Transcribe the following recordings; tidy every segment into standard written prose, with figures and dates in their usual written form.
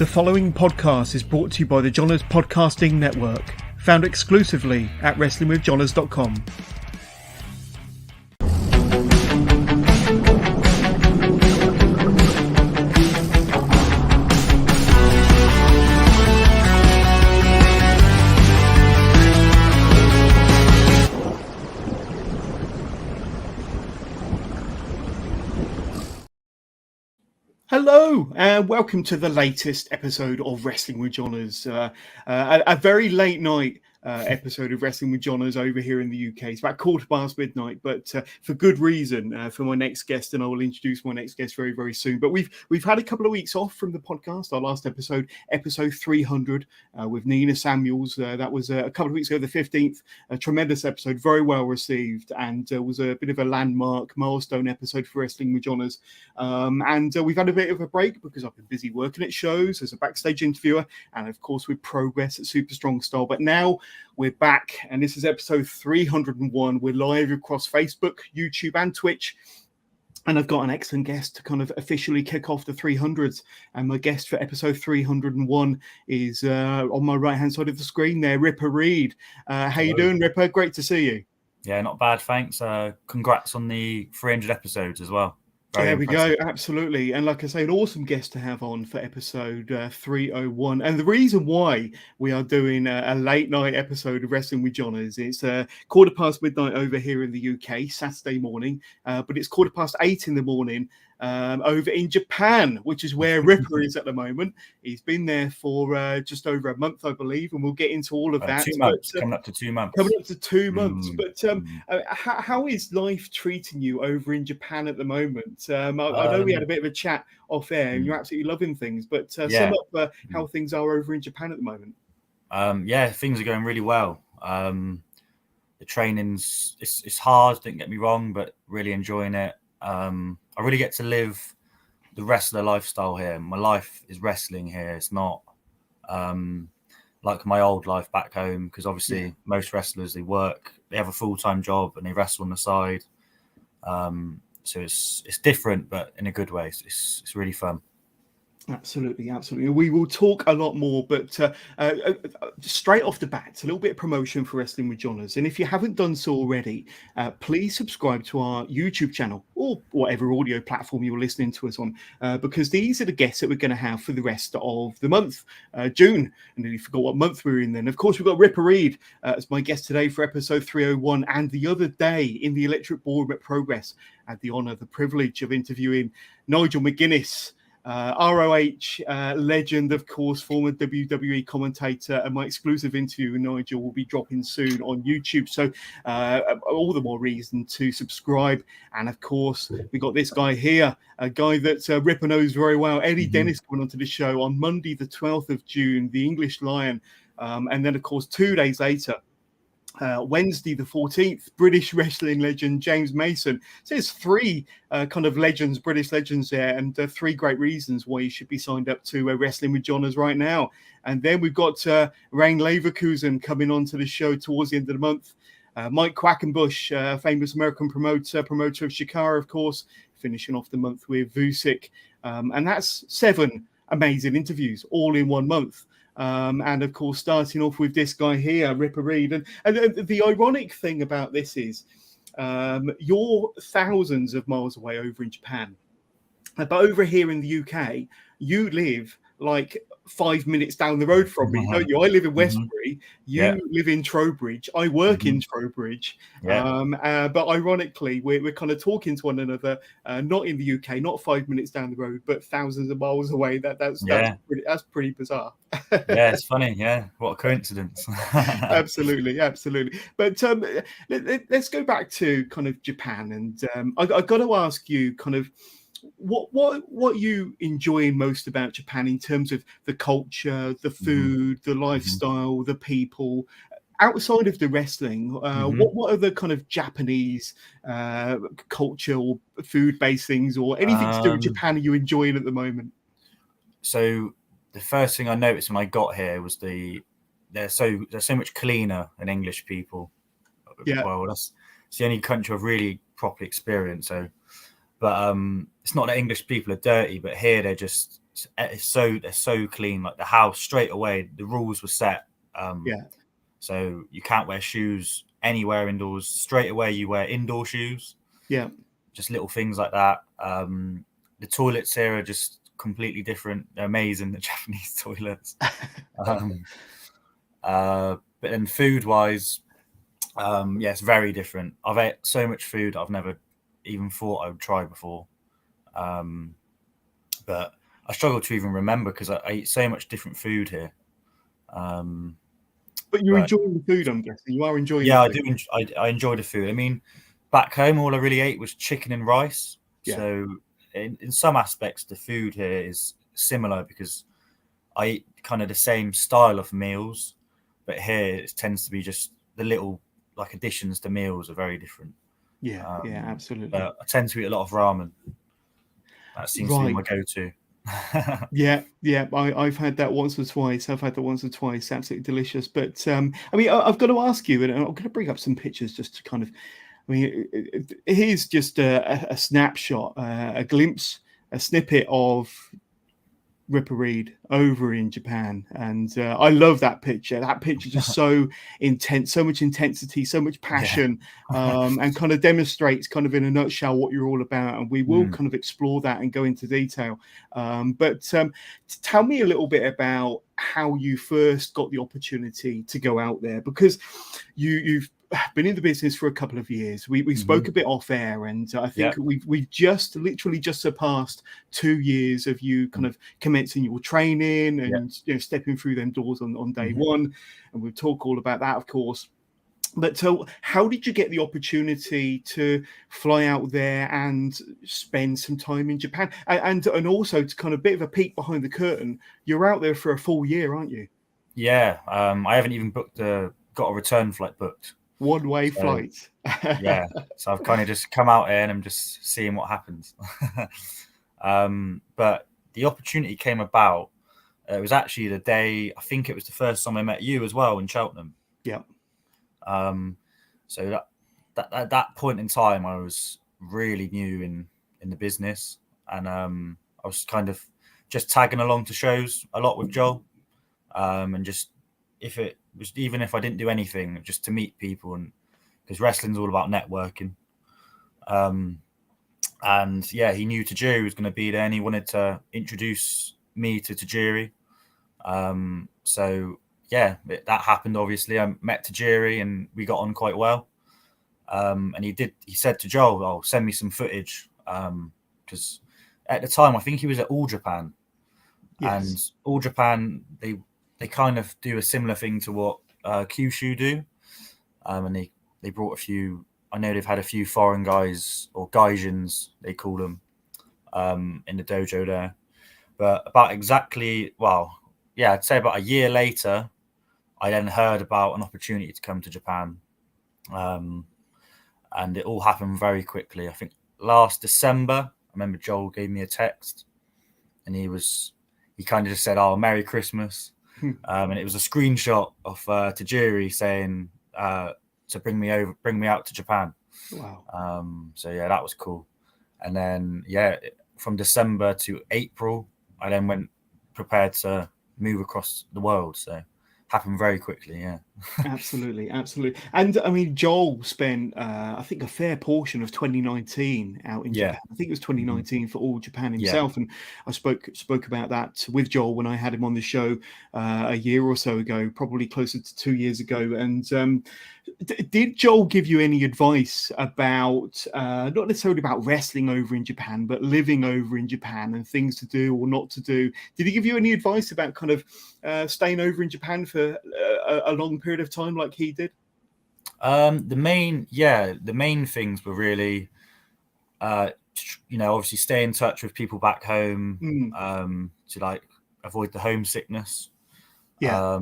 The following podcast is brought to you by the Johners Podcasting Network, found exclusively at wrestlingwithjohners.com. Hello, and welcome to the latest episode of Wrestling with Johners. A very late night episode of Wrestling with Johners over here in the UK. It's about midnight, but for good reason for my next guest, and I will introduce my next guest very, very soon. But we've had a couple of weeks off from the podcast. Our last episode 300, with Nina Samuels. That was a couple of weeks ago, the 15th. A tremendous episode, very well received, and was a bit of a landmark milestone episode for Wrestling with Johners. And we've had a bit of a break because I've been busy working at shows as a backstage interviewer, and of course with progress at Super Strong Style. But now we're back, and this is episode 301. We're live across Facebook, YouTube, and Twitch. And I've got an excellent guest to kind of officially kick off the 300s. And my guest for episode 301 is on my right-hand side of the screen there, Ripper Reed. How you doing, Ripper? Great to see you. Yeah, not bad, thanks. Congrats on the 300 episodes as well. There we go, absolutely. And like I say, an awesome guest to have on for episode 301. And the reason why we are doing a late night episode of Wrestling with Johners, it's midnight over here in the UK, Saturday morning, but it's 8:15 in the morning over in Japan, which is where Ripper is at the moment. He's been there for just over a month, I believe, and we'll get into all of that. 2 months, coming up to 2 months. Coming up to 2 months. But how is life treating you over in Japan at the moment? I know we had a bit of a chat off air, and you're absolutely loving things, but sum up how things are over in Japan at the moment. Things are going really well. The training's it's hard, don't get me wrong, but really enjoying it. I really get to live the wrestler lifestyle here. My life is wrestling here. It's not like my old life back home, because obviously most wrestlers, they have a full-time job and they wrestle on the side. So it's different, but in a good way. It's really fun. Absolutely. We will talk a lot more, but straight off the bat, a little bit of promotion for Wrestling with Johners. And if you haven't done so already, please subscribe to our YouTube channel or whatever audio platform you're listening to us on, because these are the guests that we're going to have for the rest of the month, June. I nearly forgot what month we're in then. Of course, we've got Ripper Reed as my guest today for episode 301. And the other day in the Electric Ballroom at Progress, I had the honour, the privilege of interviewing Nigel McGuinness, ROH legend, of course, former WWE commentator, and my exclusive interview with Nigel will be dropping soon on YouTube. So all the more reason to subscribe. And of course, we got this guy here, a guy that Ripper knows very well, Eddie Dennis, coming onto the show on Monday, the 12th of June, the English Lion. And then, of course, 2 days later, Wednesday the 14th, British wrestling legend James Mason. So there's three kind of legends, British legends there, and three great reasons why you should be signed up to Wrestling with Johners right now. And then we've got Rain Leverkusen coming on to the show towards the end of the month. Mike Quackenbush, famous American promoter of Shikara, of course, finishing off the month with Vusic. And that's 7 amazing interviews all in 1 month. And of course, starting off with this guy here, Ripper Reed. And the ironic thing about this is you're thousands of miles away over in Japan. But over here in the UK, you live like 5 minutes down the road from me, don't you? I live in Westbury. You live in Trowbridge. I work in Trowbridge. But ironically, we're kind of talking to one another, not in the UK, not 5 minutes down the road, but thousands of miles away. That's pretty bizarre. Yeah, it's funny. Yeah, what a coincidence. Absolutely. But let's go back to kind of Japan, and I got to ask you kind of, what you enjoying most about Japan in terms of the culture, the food, the lifestyle, the people, outside of the wrestling? What are the kind of Japanese culture or food-based things, or anything to do with Japan are you enjoying at the moment? So the first thing I noticed when I got here was they're so much cleaner than English people. Yeah. Well, it's the only country I've really properly experienced. So, but it's not that English people are dirty, but here they're just they're so clean. Like the house, straight away, the rules were set. Yeah. So you can't wear shoes anywhere indoors. Straight away, you wear indoor shoes. Yeah. Just little things like that. The toilets here are just completely different. They're amazing, the Japanese toilets. But then food-wise, it's very different. I've ate so much food I've never even thought I would try before. But I struggle to even remember because I eat so much different food here. But you're enjoying the food, I'm guessing. You are enjoying Yeah, the food. I enjoy the food. I mean, back home, all I really ate was chicken and rice. Yeah. So in some aspects, the food here is similar because I eat kind of the same style of meals. But here, it tends to be just the little like additions to meals are very different. Yeah, absolutely. But I tend to eat a lot of ramen. That seems to be my go-to. Yeah, I've had that once or twice. Absolutely delicious. But I mean, I've got to ask you, and I'm going to bring up some pictures just to kind of, I mean, here's just a snapshot, a glimpse, a snippet of Ripper Reed over in Japan, and I love that picture. That picture just so intense, so much intensity, so much passion, and kind of demonstrates kind of in a nutshell what you're all about. And we will kind of explore that and go into detail. But tell me a little bit about how you first got the opportunity to go out there, because you've been in the business for a couple of years. We spoke a bit off air, and I think we've just literally just surpassed 2 years of you kind of commencing your training and stepping through them doors on day one. And we'll talk all about that, of course. But how did you get the opportunity to fly out there and spend some time in Japan? And also to kind of bit of a peek behind the curtain, you're out there for a full year, aren't you? Yeah, I haven't even got a return flight booked. One-way flight. Yeah, so I've kind of just come out here and I'm just seeing what happens. But the opportunity came about. It was actually the day, I think it was the first time I met you as well in Cheltenham. Yeah. So that at that point in time, I was really new in the business, and I was kind of just tagging along to shows a lot with Joel, and just even if I didn't do anything, just to meet people, and because wrestling's all about networking. And yeah, he knew Tajiri was going to be there, and he wanted to introduce me to Tajiri. So yeah, that happened. Obviously, I met Tajiri, and we got on quite well. And he said to Joel, "Oh, send me some footage," because at the time I think he was at All Japan, and All Japan they kind of do a similar thing to what Kyushu do, and they brought a few. I know they've had a few foreign guys, or gaijins they call them, in the dojo there. But I'd say about a year later, I then heard about an opportunity to come to Japan. And it all happened very quickly. I think last December, I remember Joel gave me a text, and he kind of just said, "Oh, Merry Christmas." And it was a screenshot of Tajiri saying to bring me out to Japan. Wow. So yeah, that was cool. And then from December to April, I then went prepared to move across the world. So happened very quickly. Yeah. Absolutely. And I mean, Joel spent I think a fair portion of 2019 out in Japan. I think it was 2019 for All Japan himself. And I spoke about that with Joel when I had him on the show a year or so ago, probably closer to 2 years ago. And did Joel give you any advice about not necessarily about wrestling over in Japan, but living over in Japan and things to do or not to do? Did he give you any advice about kind of staying over in Japan for a long period of time like he did? The main things were really, obviously stay in touch with people back home, to like avoid the homesickness. Yeah.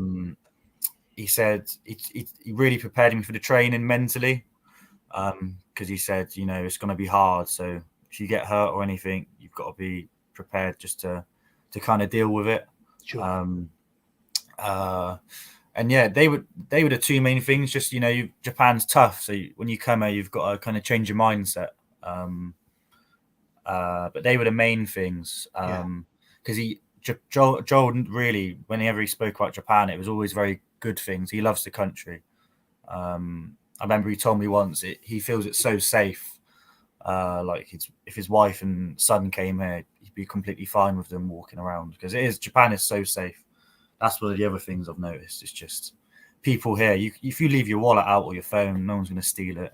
He said he really prepared me for the training mentally, because he said, it's going to be hard. So if you get hurt or anything, you've got to be prepared just to kind of deal with it. Sure. And yeah, they were the two main things. Just Japan's tough, so when you come here, you've got to kind of change your mindset. But they were the main things. Because because Joel really, whenever he spoke about Japan, it was always very good things. He loves the country. I remember he told me once he feels it's so safe. Like if his wife and son came here, he'd be completely fine with them walking around, because Japan is so safe. That's one of the other things I've noticed. It's just people here. If you leave your wallet out or your phone, no one's going to steal it.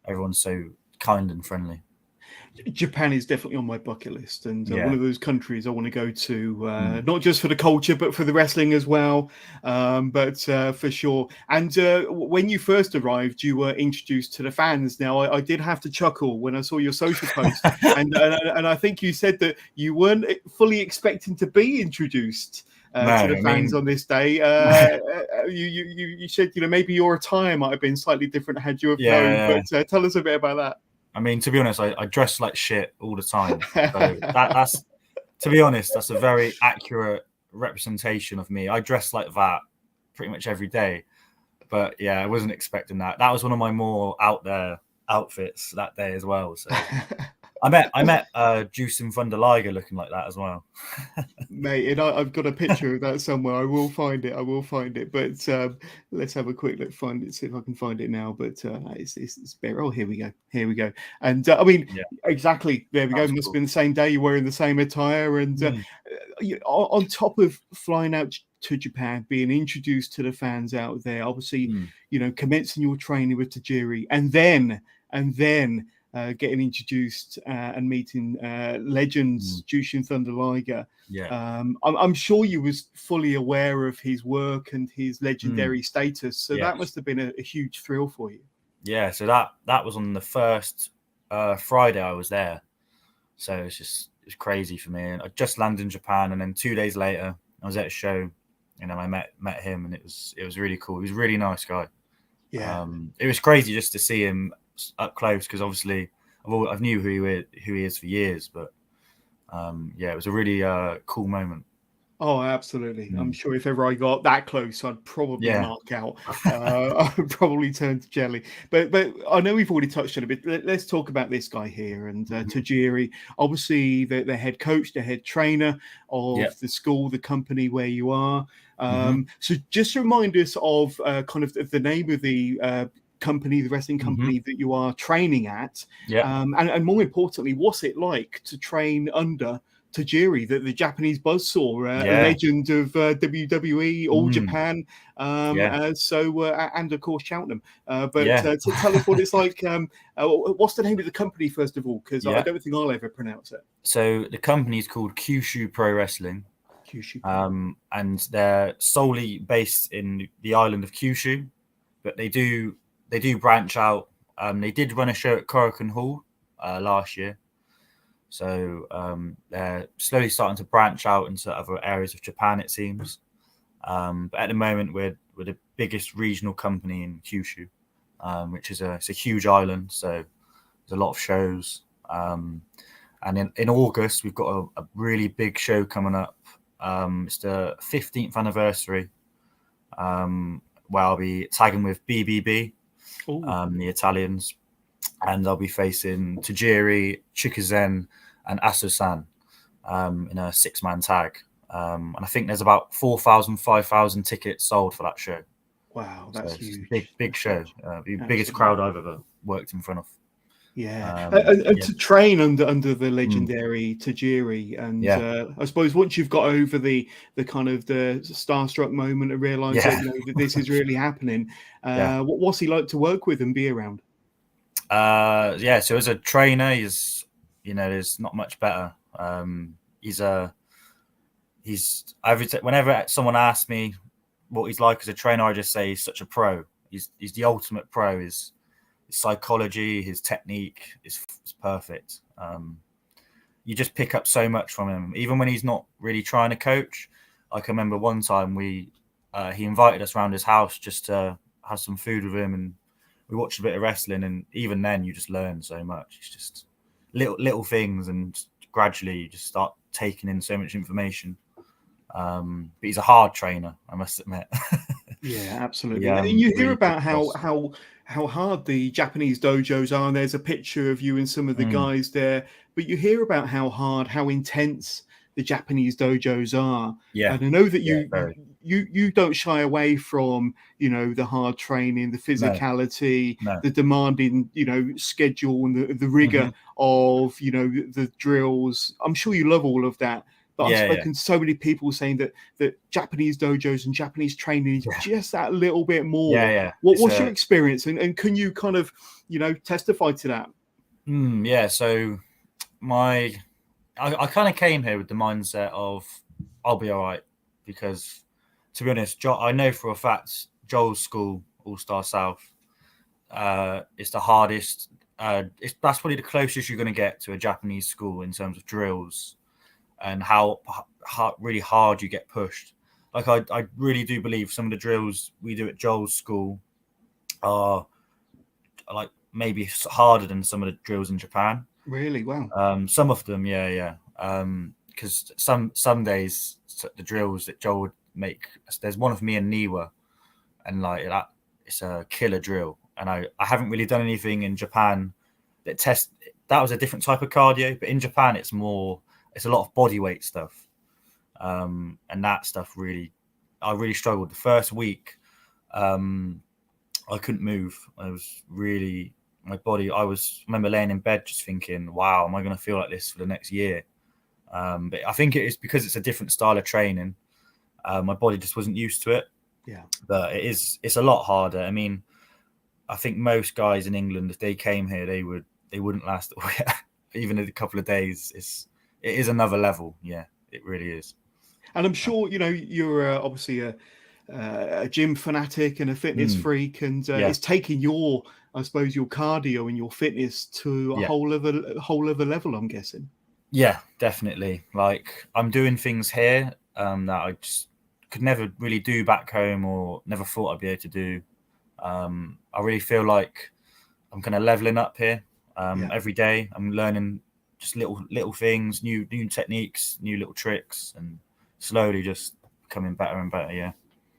Everyone's so kind and friendly. Japan is definitely on my bucket list, and one of those countries I want to go to, not just for the culture, but for the wrestling as well. But for sure. And when you first arrived, you were introduced to the fans. Now, I did have to chuckle when I saw your social post, and I think you said that you weren't fully expecting to be introduced to the fans on this day. You said, maybe your attire might have been slightly different had you have known. But tell us a bit about that. I mean, to be honest, I dress like shit all the time. So that's, to be honest, that's a very accurate representation of me. I dress like that pretty much every day. But yeah, I wasn't expecting that. That was one of my more out there outfits that day as well. So I met Juice and Thunder Liger looking like that as well. Mate, and I've got a picture of that somewhere. I will find it. But let's have a quick look, see if I can find it now. But it's bare. Oh, here we go. And I mean, exactly. There we go. Must have been the same day. You're wearing the same attire, and on top of flying out to Japan, being introduced to the fans out there, obviously, commencing your training with Tajiri, and then getting introduced and meeting legends, Jushin Thunder Liger. I'm sure you was fully aware of his work and his legendary status, so that must have been a huge thrill for you. Yeah, so that was on the first Friday I was there, so it's crazy for me. And I just landed in Japan, and then 2 days later I was at a show, and then I met him, and it was really cool. He was a really nice guy. It was crazy just to see him up close, because obviously I've knew who he is for years, but it was a really cool moment. Oh, absolutely. I'm sure if ever I got that close, I'd probably mark out. I'd probably turn to jelly. But I know we've already touched on it, but let's talk about this guy here. And Tajiri, obviously the head coach, the head trainer of the school, the company where you are. So just remind us of kind of the name of the company, the wrestling company that you are training at. And more importantly, what's it like to train under Tajiri, the Japanese Buzzsaw, a legend of WWE, All Japan, and of course Cheltenham. But tell us what it's like. What's the name of the company, first of all? Because I don't think I'll ever pronounce it. So the company is called Kyushu Pro-Wrestling. And they're solely based in the island of Kyushu, but they do branch out. They did run a show at Korakuen Hall last year. So they're slowly starting to branch out into other areas of Japan, it seems. But at the moment, we're the biggest regional company in Kyushu, which is it's a huge island. So there's a lot of shows. And in August, we've got a really big show coming up. It's the 15th anniversary, where I'll be tagging with BBB, the Italians. And I'll be facing Tajiri, Chikuzen, and Aso-san in a 6-man tag. And I think there's about 4,000, 5,000 tickets sold for that show. Wow, that's huge. Big show. The biggest crowd I've ever worked in front of. And to train under the legendary Tajiri, and I suppose once you've got over the kind of the starstruck moment and realise that this is really happening, what's he like to work with and be around? So as a trainer, there's not much better. Whenever someone asks me what he's like as a trainer, I just say he's such a pro. He's the ultimate pro. His psychology, his technique is perfect. You just pick up so much from him, even when he's not really trying to coach. I can remember one time he invited us around his house just to have some food with him, and we watched a bit of wrestling, and even then you just learn so much. It's just little things, and gradually you just start taking in so much information. But he's a hard trainer, I must admit. Yeah, absolutely. And you hear about how hard the Japanese dojos are, and there's a picture of you and some of the guys there. But you hear about how hard, how intense the Japanese dojos are. Yeah. And I know that Yeah, very. you don't shy away from, you know, the hard training, the physicality, No. the demanding, you know, schedule and the rigor of, you know, the drills. I'm sure you love all of that. But I've spoken to so many people saying that Japanese dojos and Japanese training is just that little bit more. Yeah. What's your experience? And can you kind of, you know, testify to that? Yeah. So I kind of came here with the mindset of I'll be all right, because to be honest, I know for a fact Joel's school, All Star South, it's the hardest. That's probably the closest you're going to get to a Japanese school in terms of drills and how really hard you get pushed. Like I really do believe some of the drills we do at Joel's school are like maybe harder than some of the drills in Japan. Really? Wow. Some of them, yeah. Because some days the drills that Joel would make, there's one of me and Niwa, and like that, it's a killer drill. And I haven't really done anything in Japan that was a different type of cardio, but in Japan it's a lot of body weight stuff, and that stuff I really struggled the first week. I couldn't move. I was really, my body, I remember laying in bed just thinking, wow, am I going to feel like this for the next year? But I think it is because it's a different style of training. My body just wasn't used to it. Yeah. But it's a lot harder. I mean, I think most guys in England, if they came here, they wouldn't last even a couple of days. It is another level. Yeah, it really is. And I'm sure, you know, you're obviously a gym fanatic and a fitness freak, and it's taking your cardio and your fitness to a whole other level, I'm guessing. Yeah, definitely. Like I'm doing things here that I just could never really do back home, or never thought I'd be able to do. I really feel like I'm kind of leveling up here. Every day I'm learning just little things, new techniques, new little tricks, and slowly just becoming better and better. Yeah.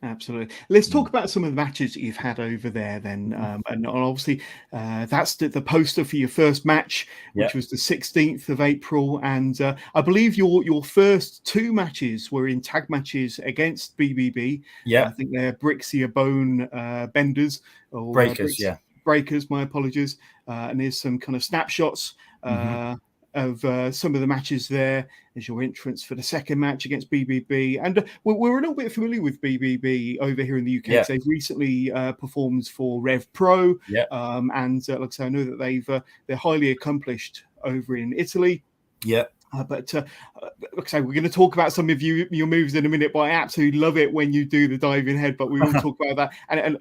Absolutely. Let's talk about some of the matches that you've had over there then. And obviously that's the poster for your first match, which was the 16th of April. And I believe your first two matches were in tag matches against BBB. Yeah. I think they're Brixia Bone Benders. Or Breakers, Breakers, my apologies. And there's some kind of snapshots of some of the matches there as your entrance for the second match against BBB. And we're a little bit familiar with BBB over here in the UK. So they've recently performed for Rev Pro. And like I say, I know that they're highly accomplished over in Italy. But like I say, we're going to talk about some of your moves in a minute, but I absolutely love it when you do the diving head. But we will talk about that. And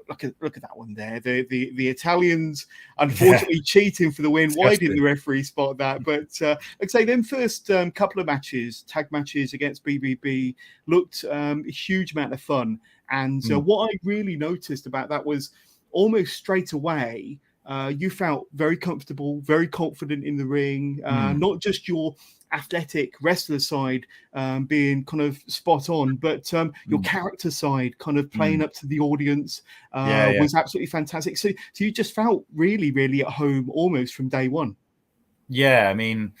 look at that one there. The Italians, unfortunately, cheating for the win. Why didn't the referee spot that? But like I say, them first couple of matches, tag matches against BBB, looked a huge amount of fun. And what I really noticed about that was almost straight away, you felt very comfortable, very confident in the ring, not just your athletic wrestler side being kind of spot on, but your character side kind of playing up to the audience was absolutely fantastic. So you just felt really, really at home almost from day one. Yeah, I mean,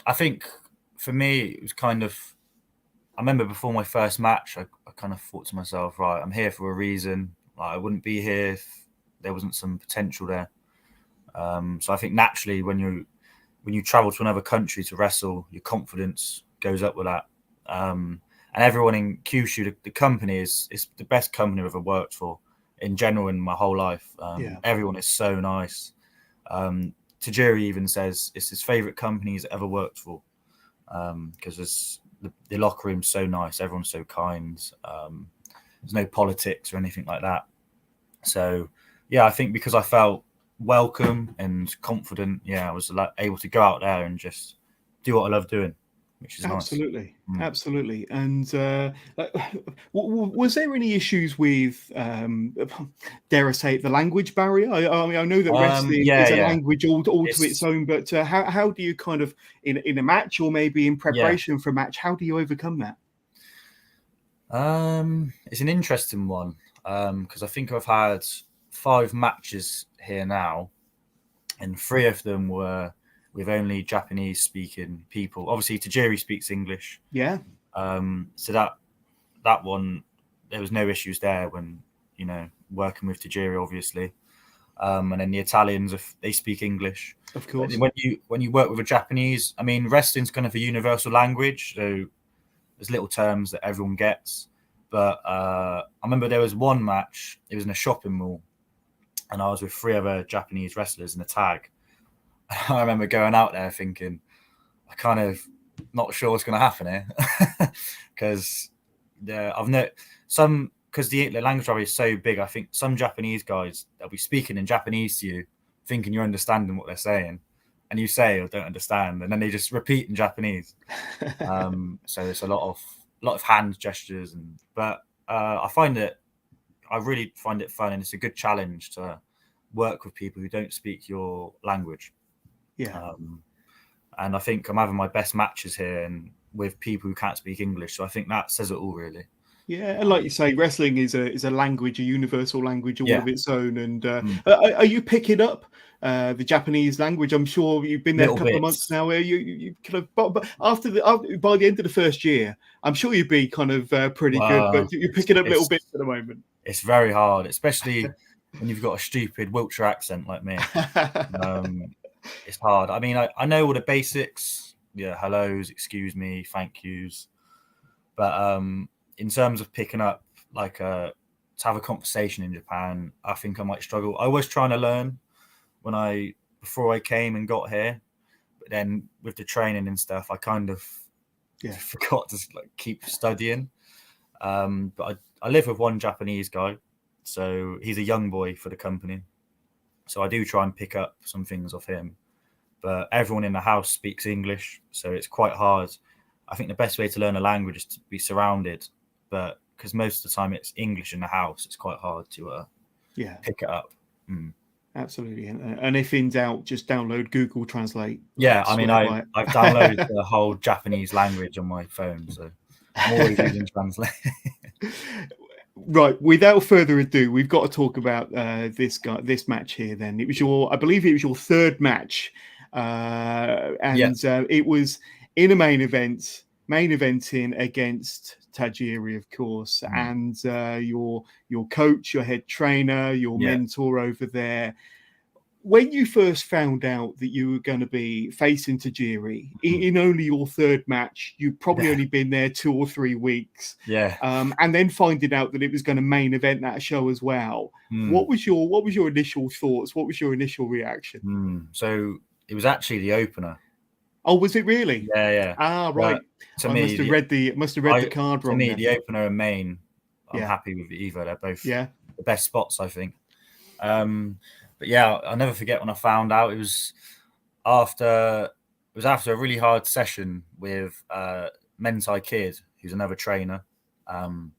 I think for me, it was kind of, I remember before my first match, I kind of thought to myself, right, I'm here for a reason. Like, I wouldn't be here if there wasn't some potential there. So I think naturally when you travel to another country to wrestle, your confidence goes up with that. And everyone in Kyushu, the company is the best company I've ever worked for in general in my whole life. Everyone is so nice. Tajiri even says it's his favorite company he's ever worked for, because the locker room's so nice. Everyone's so kind. There's no politics or anything like that. So yeah, I think because I felt welcome and confident, I was able to go out there and just do what I love doing, which is absolutely nice. Absolutely. And was there any issues with dare I say it, the language barrier? I mean, I know that wrestling is a language all to its own, but how do you kind of in a match or maybe in preparation for a match, how do you overcome that? It's an interesting one, because I think I've had 5 matches here now, and 3 of them were with only Japanese speaking people. Obviously, Tajiri speaks English. Yeah. So that one, there was no issues there when, you know, working with Tajiri, obviously. And then the Italians, if they speak English, of course. But when you work with a Japanese, I mean, wrestling's kind of a universal language, so there's little terms that everyone gets. But I remember there was one match. It was in a shopping mall, and I was with 3 other Japanese wrestlers in a tag. I remember going out there thinking, I kind of not sure what's going to happen here, because I've known some. Because the language barrier is so big, I think some Japanese guys, they'll be speaking in Japanese to you, thinking you're understanding what they're saying, and you say or don't understand, and then they just repeat in Japanese. So it's a lot of hand gestures, but I really find it fun, and it's a good challenge to work with people who don't speak your language. Yeah. And I think I'm having my best matches here and with people who can't speak English, so I think that says it all, really. Yeah, and like you say, wrestling is a language, a universal language all of its own. And are you picking up the Japanese language? I'm sure you've been there a couple of months now. Where you kind of, but by the end of the first year, I'm sure you'd be kind of pretty good. But you're picking up little bits at the moment. It's very hard, especially when you've got a stupid Wiltshire accent like me. It's hard. I mean, I know all the basics. Yeah, hellos, excuse me, thank yous, but in terms of picking up, like, to have a conversation in Japan, I think I might struggle. I was trying to learn before I came and got here, but then with the training and stuff, I kind of forgot to keep studying. But I live with one Japanese guy, so he's a young boy for the company. So I do try and pick up some things off him. But everyone in the house speaks English, so it's quite hard. I think the best way to learn a language is to be surrounded. But because most of the time it's English in the house, it's quite hard to pick it up. Absolutely. And if in doubt, just download Google Translate. Yeah, I mean, I've downloaded the whole Japanese language on my phone, so I'm always using Translate. Right. Without further ado, we've got to talk about this match here. Then I believe it was your third match, it was in a main eventing against Tajiri, of course, and your coach, your head trainer, your mentor over there. When you first found out that you were going to be facing Tajiri in only your third match, you'd probably only been there 2 or 3 weeks, and then finding out that it was going to main event that show as well. What was your initial thoughts? What was your initial reaction? So it was actually the opener. Oh, was it really? Yeah. Ah, right. I must have read the card wrong. To me, the opener and main, I'm happy with either. They're both the best spots, I think. But yeah, I'll never forget when I found out. It was after a really hard session with Dynamite Kid, who's another trainer. It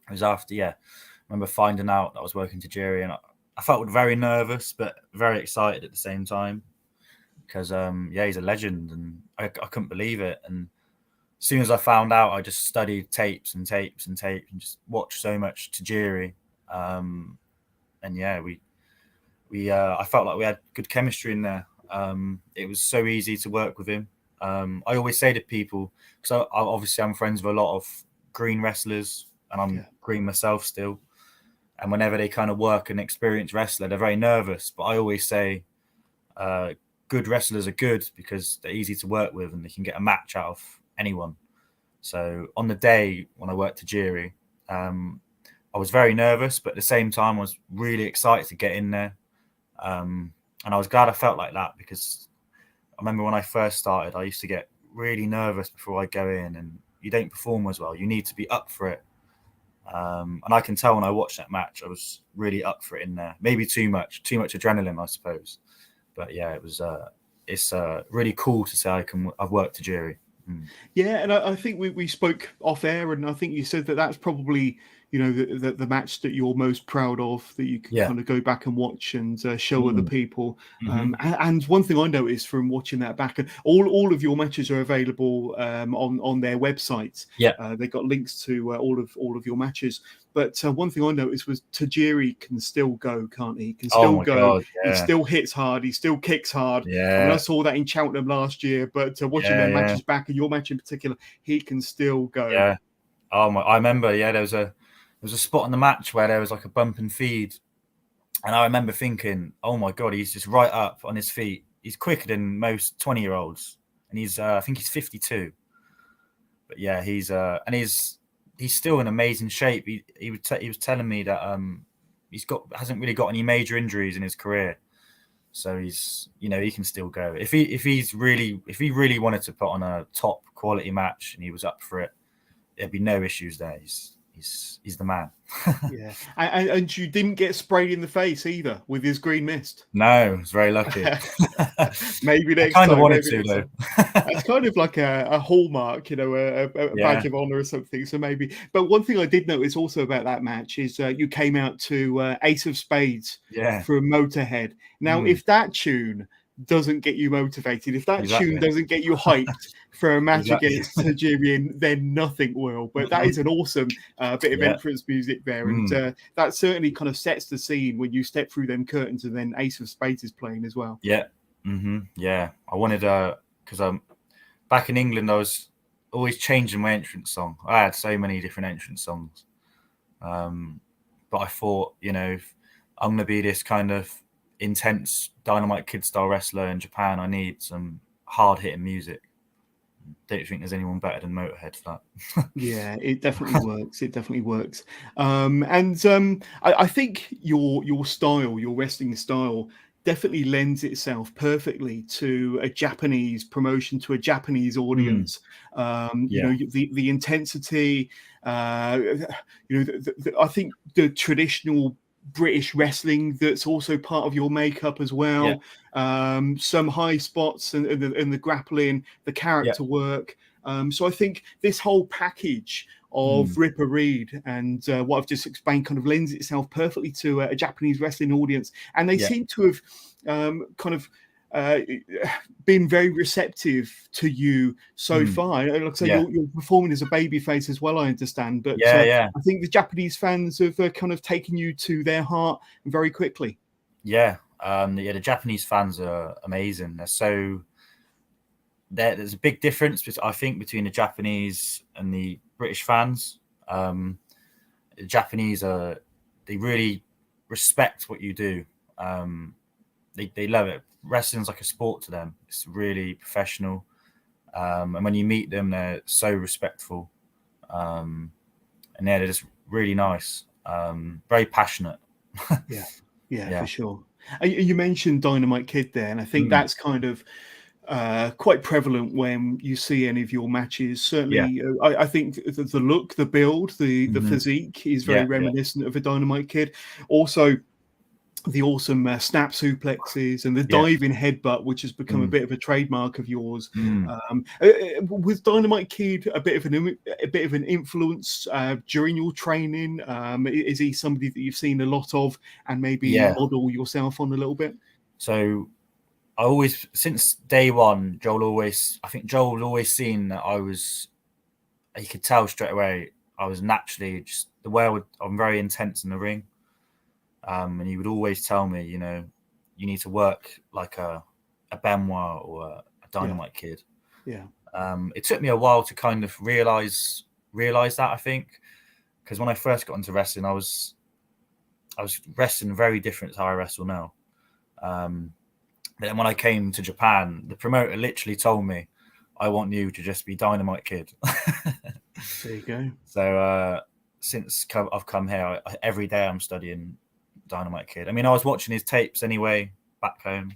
was after, I remember finding out that I was working Tajiri, and I felt very nervous, but very excited at the same time. Because he's a legend, and I couldn't believe it. And as soon as I found out, I just studied tapes and just watched so much Tajiri. I felt like we had good chemistry in there. It was so easy to work with him. I always say to people, because I'm friends with a lot of green wrestlers, and I'm green myself still. And whenever they kind of work an experienced wrestler, they're very nervous. But I always say, good wrestlers are good because they're easy to work with and they can get a match out of anyone. So on the day when I worked Tajiri, I was very nervous, but at the same time, I was really excited to get in there. And I was glad I felt like that, because I remember when I first started, I used to get really nervous before I go in, and you don't perform as well. You need to be up for it. And I can tell when I watched that match, I was really up for it in there. Maybe too much adrenaline, I suppose. But yeah, it's really cool to say I've worked Tajiri. Yeah, and I think we spoke off air, and I think you said that that's probably, you know, the match that you're most proud of, that you can Yeah. kind of go back and watch and show other people. Mm-hmm. And one thing I noticed from watching that back, and all of your matches are available on their website. Yeah. They got links to all of your matches. But one thing I noticed was Tajiri can still go, can't he? He can still my go. God, He yeah. still hits hard. He still kicks hard. Yeah. I mean, I saw that in Cheltenham last year, but watching their matches back, and your match in particular, he can still go. Yeah. I remember. Yeah, there was a spot in the match where there was like a bump and feed, and I remember thinking, "Oh my God, he's just right up on his feet. He's quicker than most 20-year-olds, and he's I think he's 52. But yeah, he's still in amazing shape. He was telling me that hasn't really got any major injuries in his career, so he's, you know, he can still go if he really wanted to put on a top quality match and he was up for it. There'd be no issues there. He's the man. Yeah, and you didn't get sprayed in the face either with his green mist. No, I was very lucky. Maybe next I kind time. of wanted to though. That's kind of like a hallmark, you know, a badge of honor or something. So maybe. But one thing I did notice also about that match is you came out to Ace of Spades for Motorhead. Now, if that tune doesn't get you motivated, if that tune doesn't get you hyped for a match against Tajiri, then nothing will. But that is an awesome bit of entrance music there, and that certainly kind of sets the scene when you step through them curtains, and then Ace of Spades is playing as well. Yeah, yeah. I wanted because back in England, I was always changing my entrance song. I had so many different entrance songs, but I thought, you know, if I'm gonna be this kind of intense Dynamite Kid style wrestler in Japan, I need some hard hitting music. Don't think there's anyone better than Motorhead for that. Yeah, it definitely works. It definitely works. I think your style, your wrestling style, definitely lends itself perfectly to a Japanese promotion, to a Japanese audience. You know, the intensity. You know, I think the traditional British wrestling that's also part of your makeup as well. Some high spots and the grappling, the character work. So I think this whole package of Ripper Reed and what I've just explained kind of lends itself perfectly to a Japanese wrestling audience, and they seem to have kind of been very receptive to you so far. Like I say, you're performing as a babyface as well, I understand. But I think the Japanese fans have kind of taken you to their heart very quickly. Yeah, the Japanese fans are amazing. There's a big difference, I think, between the Japanese and the British fans. The Japanese they really respect what you do. They love it. Wrestling's like a sport to them. It's really professional, and when you meet them, they're so respectful, and they're just really nice, very passionate. Yeah, for sure. You mentioned Dynamite Kid there, and I think that's kind of quite prevalent when you see any of your matches. Certainly, I think the look, the build, the physique is very reminiscent of a Dynamite Kid. Also, the awesome snap suplexes and the diving headbutt, which has become a bit of a trademark of yours. Was Dynamite Kid a bit of an influence during your training? Is he somebody that you've seen a lot of and maybe model yourself on a little bit? So I always, since day one, Joel always seen that he could tell straight away I was naturally just the way I'm very intense in the ring. And he would always tell me, you know, you need to work like a Benoit or a Dynamite Kid. Yeah. It took me a while to kind of realize that, I think, because when I first got into wrestling, I was wrestling very different to how I wrestle now. But then when I came to Japan, the promoter literally told me, I want you to just be Dynamite Kid. There you go. So since I've come here, every day I'm studying Dynamite Kid. I mean, I was watching his tapes anyway back home,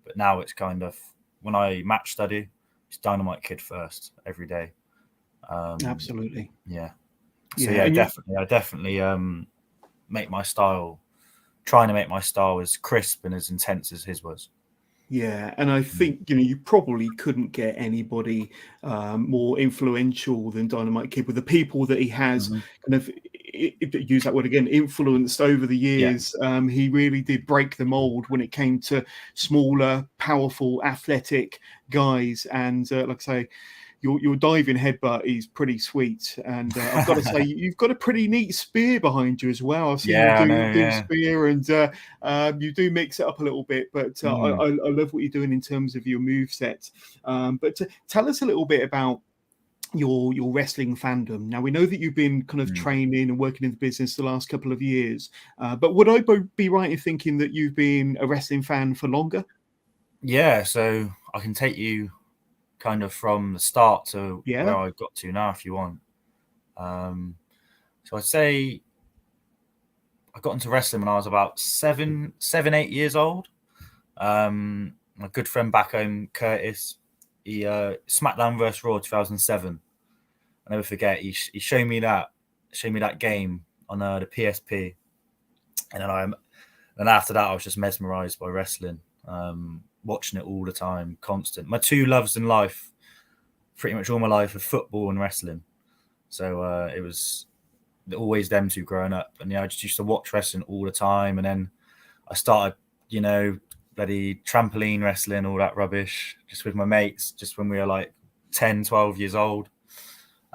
but now it's kind of, when I match study, it's Dynamite Kid first every day. Absolutely. Yeah. So I definitely trying to make my style as crisp and as intense as his was. Yeah, and I think you probably couldn't get anybody more influential than Dynamite Kid with the people that he has kind of use that word again, influenced over the Yeah. years. He really did break the mold when it came to smaller, powerful, athletic guys. And like I say, your diving headbutt is pretty sweet, and I've got to say you've got a pretty neat spear behind you as well. I've seen you Yeah, I know, do yeah. spear, and you do mix it up a little bit. But I love what you're doing in terms of your move set. But tell us a little bit about your wrestling fandom. Now we know that you've been kind of training and working in the business the last couple of years. But would I be right in thinking that you've been a wrestling fan for longer? Yeah, so I can take you kind of from the start to where I got to now, if you want. So I'd say I got into wrestling when I was about 8 years old. My good friend back home, Curtis, he SmackDown vs Raw 2007. I'll never forget. He showed me that game on the PSP, and then after that I was just mesmerized by wrestling. Watching it all the time, constant. My two loves in life, pretty much all my life, are football and wrestling. So it was always them two growing up. And I just used to watch wrestling all the time. And then I started, bloody trampoline wrestling, all that rubbish, just with my mates, just when we were like 10, 12 years old.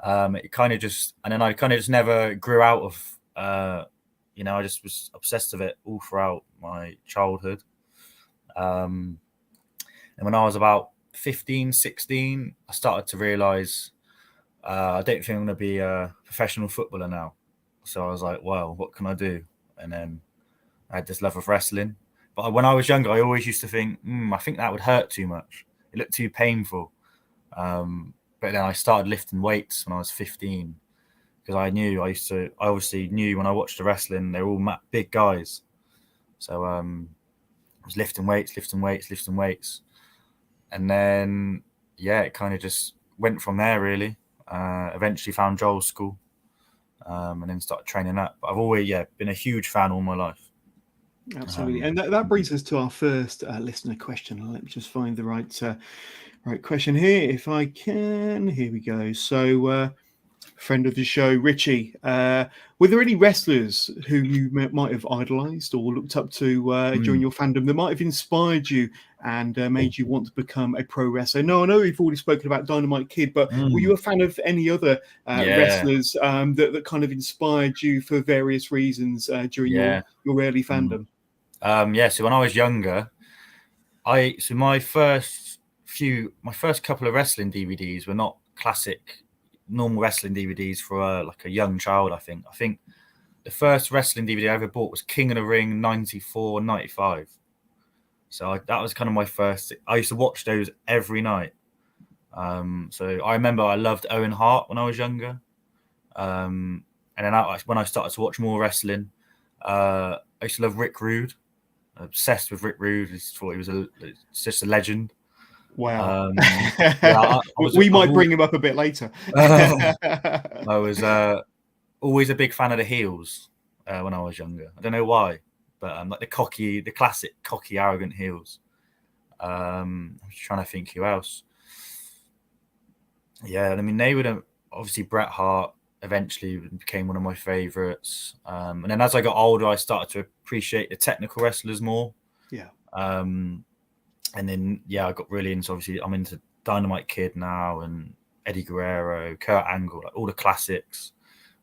It kind of just, and then I kind of just never grew out of, I just was obsessed with it all throughout my childhood. And when I was about 15, 16, I started to realize I don't think I'm going to be a professional footballer now. So I was like, well, what can I do? And then I had this love of wrestling. But when I was younger, I always used to think, I think that would hurt too much. It looked too painful. But then I started lifting weights when I was 15 because I obviously knew when I watched the wrestling, they were all big guys. So I was lifting weights. And then, it kind of just went from there, really. Eventually found Joel's school and then started training up. But I've always, been a huge fan all my life. Absolutely. And that brings us to our first listener question. Let me just find the right question here, if I can. Here we go. So, friend of the show, Richie, were there any wrestlers who you might have idolized or looked up to during your fandom that might have inspired you and made you want to become a pro wrestler? No, I know we've already spoken about Dynamite Kid, but were you a fan of any other wrestlers that kind of inspired you for various reasons during your early fandom? So when I was younger, my first couple of wrestling DVDs were not classic normal wrestling DVDs for like a young child. I think the first wrestling DVD I ever bought was King of the Ring 94, 95. So that was kind of my first. I used to watch those every night. So I remember I loved Owen Hart when I was younger. And then when I started to watch more wrestling, I used to love Rick Rude. Obsessed with Rick Rude. I thought he was just a legend. Wow. We might bring him up a bit later. I was always a big fan of the heels when I was younger. I don't know why, but like the classic cocky, arrogant heels. I'm just trying to think who else. Yeah, I mean, they would obviously Bret Hart eventually became one of my favorites. And then as I got older, I started to appreciate the technical wrestlers more. Yeah. And then, I got really into, obviously, I'm into Dynamite Kid now and Eddie Guerrero, Kurt Angle, like all the classics,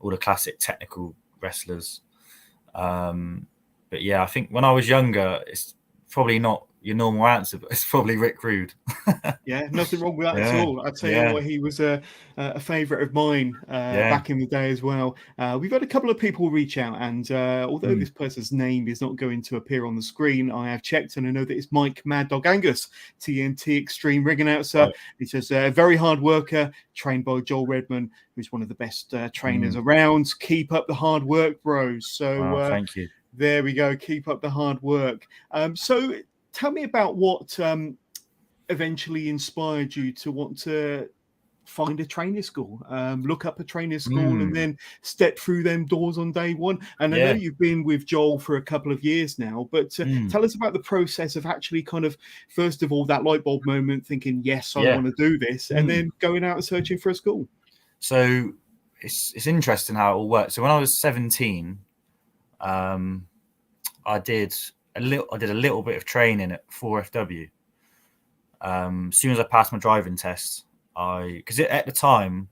all the classic technical wrestlers. But I think when I was younger, it's probably not your normal answer, but it's probably Rick Rude. Yeah, nothing wrong with that at all. I tell you what, he was a favourite of mine back in the day as well. We've had a couple of people reach out, and although this person's name is not going to appear on the screen, I have checked and I know that it's Mike Mad Dog Angus, TNT Extreme Ring Announcer. He says, very hard worker, trained by Joel Redman, who's one of the best trainers around. Keep up the hard work, bros. So thank you. There we go. Keep up the hard work. So tell me about what eventually inspired you to want to find a training school, look up a training school, and then step through them doors on day one. And I know you've been with Joel for a couple of years now, but tell us about the process of actually kind of, first of all, that light bulb moment, thinking, yes, I want to do this, and then going out and searching for a school. So it's interesting how it all works. So when I was 17, I did a little bit of training at 4FW. As soon as I passed my driving test, because at the time,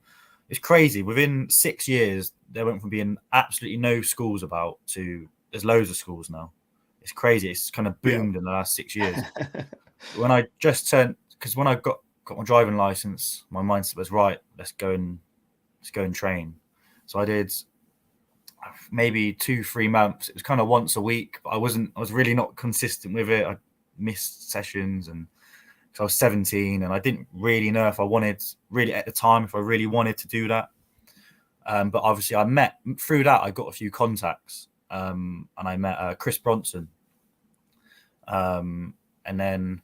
it's crazy. Within 6 years, there went from being absolutely no schools about to there's loads of schools now. It's crazy. It's kind of boomed in the last 6 years. When I just turned, because when I got my driving license, my mindset was right. Let's go and train. So I did maybe 2-3 months. It was kind of once a week, but I was really not consistent with it. I missed sessions, and so I was 17 and I didn't really know if I wanted really at the time, if I really wanted to do that. But obviously I met through that. I got a few contacts, and I met Chris Bronson. And then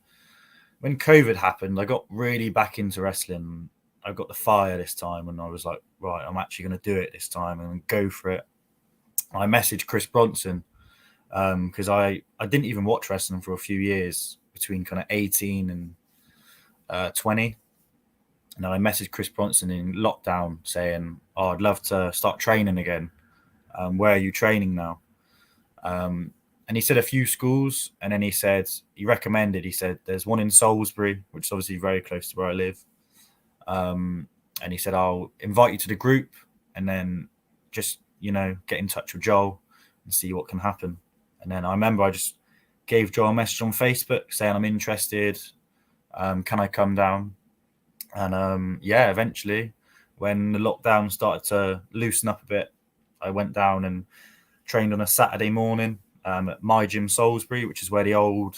when COVID happened, I got really back into wrestling. I got the fire this time, and I was like, right, I'm actually going to do it this time and go for it. I messaged Chris Bronson because I didn't even watch wrestling for a few years between kind of 18 and 20. And I messaged Chris Bronson in lockdown saying, oh, I'd love to start training again. Where are you training now? And he said a few schools, and then he said there's one in Salisbury, which is obviously very close to where I live. And he said, I'll invite you to the group, and then just, get in touch with Joel and see what can happen. And then I remember I just gave Joel a message on Facebook saying I'm interested. Can I come down? And eventually, when the lockdown started to loosen up a bit, I went down and trained on a Saturday morning at my gym Salisbury, which is where the old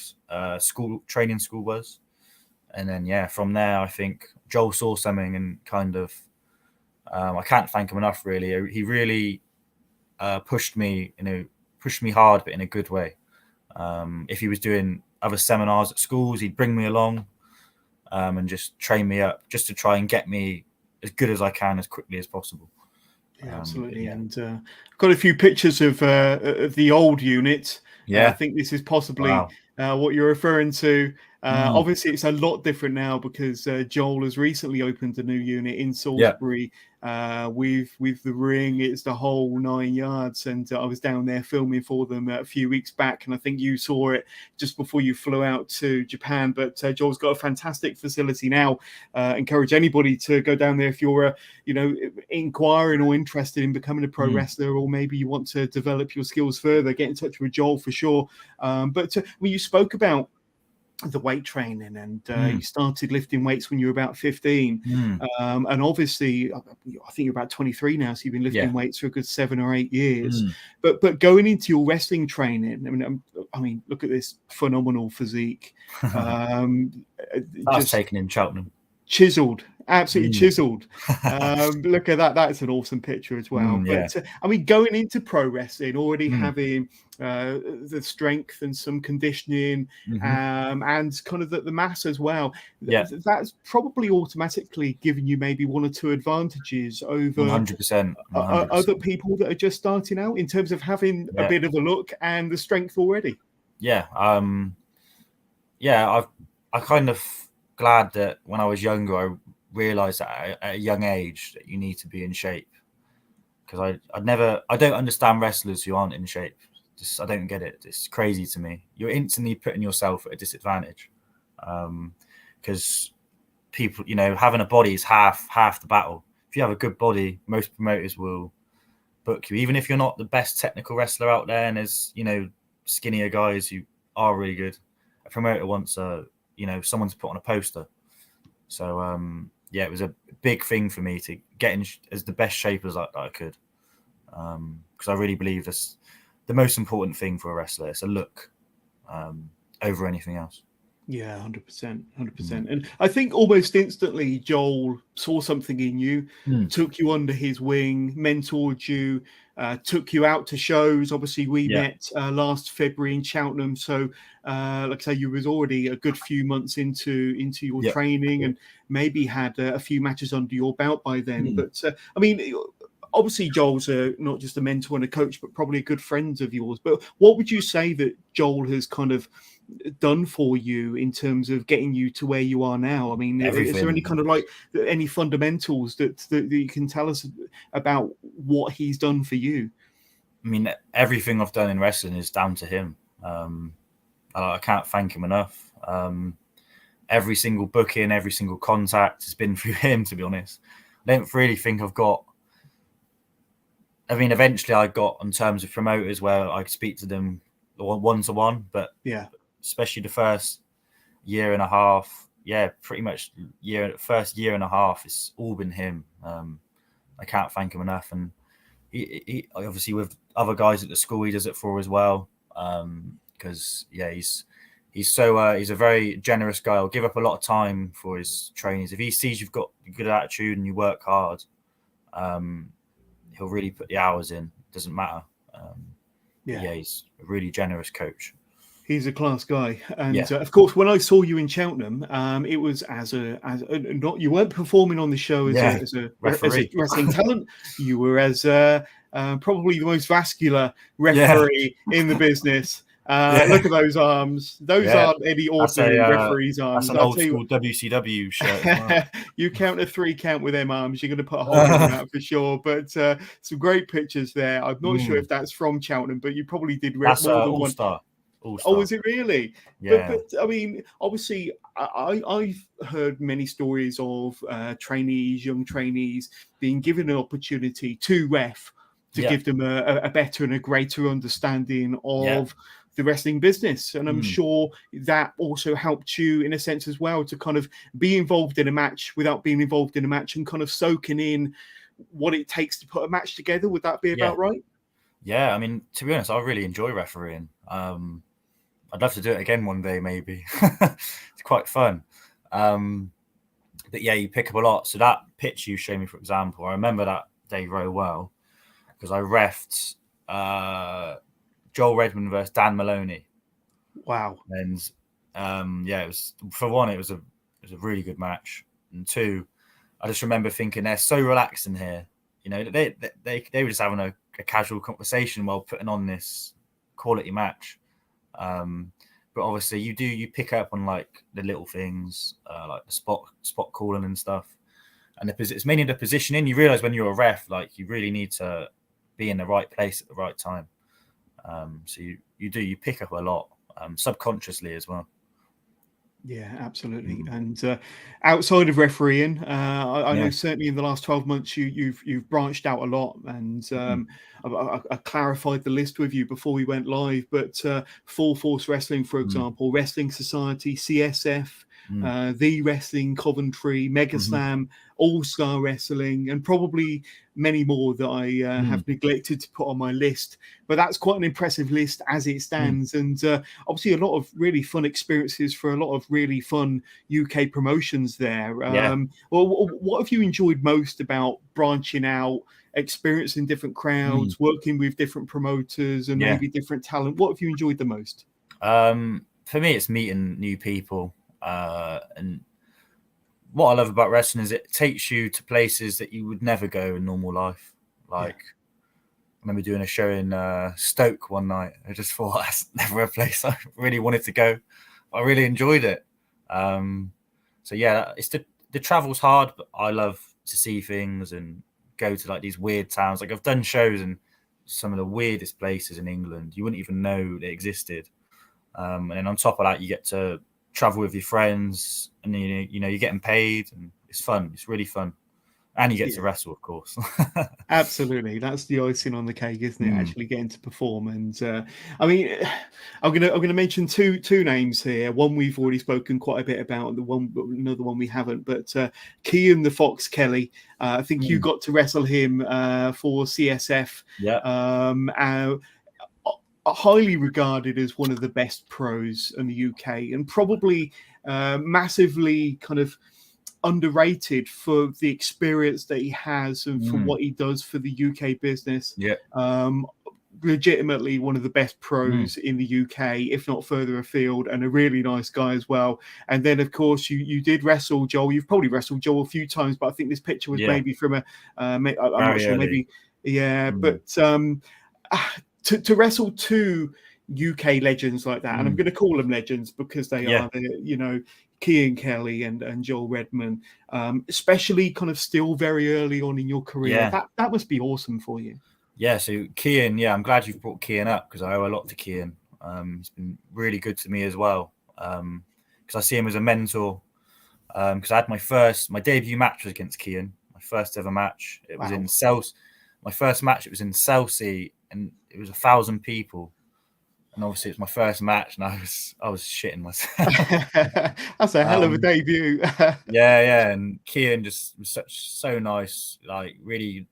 training school was. And then, from there, I think Joel saw something and kind of, I can't thank him enough, really. He really pushed me hard, but in a good way. If he was doing other seminars at schools, he'd bring me along and just train me up just to try and get me as good as I can as quickly as possible. Yeah, absolutely. And I've got a few pictures of the old unit. I think this is possibly what you're referring to. Obviously, it's a lot different now because Joel has recently opened a new unit in Salisbury with the ring. It's the whole 9 yards. And I was down there filming for them a few weeks back. And I think you saw it just before you flew out to Japan. But Joel's got a fantastic facility now. Encourage anybody to go down there if you're, inquiring or interested in becoming a pro wrestler, or maybe you want to develop your skills further. Get in touch with Joel for sure. But when you spoke about the weight training and you started lifting weights when you were about 15 and obviously I think you're about 23 now, so you've been lifting weights for a good 7 or 8 years. But going into your wrestling training, I mean look at this phenomenal physique. Just taken in Cheltenham. Chiseled, absolutely chiseled. Look at that. That's an awesome picture as well. But going into pro wrestling, already having the strength and some conditioning and kind of the mass as well. That's probably automatically giving you maybe 1 or 2 advantages over 100%. Other people that are just starting out in terms of having a bit of a look and the strength already. I kind of glad that when I was younger, I realized that at a young age that you need to be in shape, because I don't understand wrestlers who aren't in shape. I don't get it. It's crazy to me. You're instantly putting yourself at a disadvantage, because people, having a body is half the battle. If you have a good body, most promoters will book you, even if you're not the best technical wrestler out there. And there's skinnier guys who are really good. A promoter wants someone to put on a poster. So it was a big thing for me to get in as the best shape as I could, because I really believe that's the most important thing for a wrestler. It's a look over anything else. Yeah, 100%, 100%. Mm. And I think almost instantly, Joel saw something in you, Mm. took you under his wing, mentored you, took you out to shows. Obviously, we Yeah. met last February in Cheltenham, so like I say, you was already a good few months into your Yeah. training, and maybe had a few matches under your belt by then. Mm. But I mean, obviously, Joel's not just a mentor and a coach, but probably a good friend of yours. But what would you say that Joel has kind of done for you in terms of getting you to where you are now? I mean, is there any Everything. kind of like any fundamentals that you can tell us about what he's done for you? I mean, everything I've done in wrestling is down to him. I can't thank him enough. Every single booking, every single contact has been through him, to be honest. I don't really think I've got... I mean, eventually I got on terms of promoters where I could speak to them one-to-one, but Yeah, especially the first year and a half, pretty much first year and a half, it's all been him. I can't thank him enough. And he obviously, with other guys at the school, he does it for as well. Because he's a very generous guy. He'll give up a lot of time for his trainees. If he sees you've got a good attitude and you work hard, he'll really put the hours in. It doesn't matter. He's a really generous coach. He's a class guy, and Yeah. Of course, when I saw you in Cheltenham, it was as a not, you weren't performing on the show as a wrestling talent. You were as probably the most vascular referee in the business. Look at those arms; those aren't any ordinary referee's arms. That's an old school WCW shirt. As well. You count a 3 count with them arms, you're going to put a hole in them out for sure. But some great pictures there. I'm not sure if that's from Cheltenham, but you probably did more than one. All-Star. Oh, is it really? Yeah. But I mean, obviously, I've heard many stories of young trainees, being given an opportunity to ref to give them a better and a greater understanding of the wrestling business. And I'm sure that also helped you in a sense as well to kind of be involved in a match without being involved in a match and kind of soaking in what it takes to put a match together. Would that be about right? Yeah, I mean, to be honest, I really enjoy refereeing. I'd love to do it again one day, maybe. It's quite fun. But yeah, you pick up a lot. So that pitch you showed me, for example, I remember that day very well because I reffed Joel Redman versus Dan Maloney. Wow. And it was, for one, it was a really good match, and two, I just remember thinking they're so relaxed in here. You know, they were just having a casual conversation while putting on this quality match. But obviously you pick up on like the little things, like the spot calling and stuff. And it's mainly the positioning. You realize when you're a ref, like you really need to be in the right place at the right time. So you pick up a lot, subconsciously as well. Yeah, absolutely. And outside of refereeing, I know certainly in the last 12 months you've branched out a lot, and I clarified the list with you before we went live. But Full Force Wrestling, for example, Wrestling Society, CSF, The Wrestling Coventry, Mega Slam, All-Star Wrestling, and probably many more that I have neglected to put on my list. But that's quite an impressive list as it stands. And obviously a lot of really fun experiences for a lot of really fun UK promotions there. Well, what have you enjoyed most about branching out, experiencing different crowds, working with different promoters and maybe different talent? What have you enjoyed the most? For me, it's meeting new people. And what I love about wrestling is it takes you to places that you would never go in normal life. Like, I remember doing a show in Stoke one night. I just thought that's never a place I really wanted to go. I really enjoyed it. So yeah, it's the travel's hard, but I love to see things and go to like these weird towns. Like I've done shows in some of the weirdest places in England. You wouldn't even know they existed. And then on top of that, you get to travel with your friends, and you know you're getting paid, and it's fun. It's really fun, and you get to wrestle, of course. Absolutely, that's the icing on the cake, isn't it? Actually getting to perform. And I mean, I'm gonna mention two names here. One we've already spoken quite a bit about, another one we haven't. But Kian the Fox Kelly, I think you got to wrestle him for CSF. Yeah. highly regarded as one of the best pros in the UK, and probably massively kind of underrated for the experience that he has and for what he does for the UK business. Yeah. Legitimately one of the best pros in the UK, if not further afield, and a really nice guy as well. And then, of course, you did wrestle Joel. You've probably wrestled Joel a few times, but I think this picture was maybe from a, I'm not sure, maybe, but to wrestle two UK legends like that, and I'm going to call them legends because they are, Kian Kelly and Joel Redman, especially kind of still very early on in your career. That must be awesome for you. Yeah, so Kian, I'm glad you've brought Kian up because I owe a lot to Kian. He's been really good to me as well because I see him as a mentor. Because I had my debut match was against Kian, my first ever match. It was in Chelsea. My first match, it was in Chelsea, and it was 1,000 people. And obviously, it's my first match, and I was shitting myself. That's a hell of a debut. And Kian just was so nice, like really,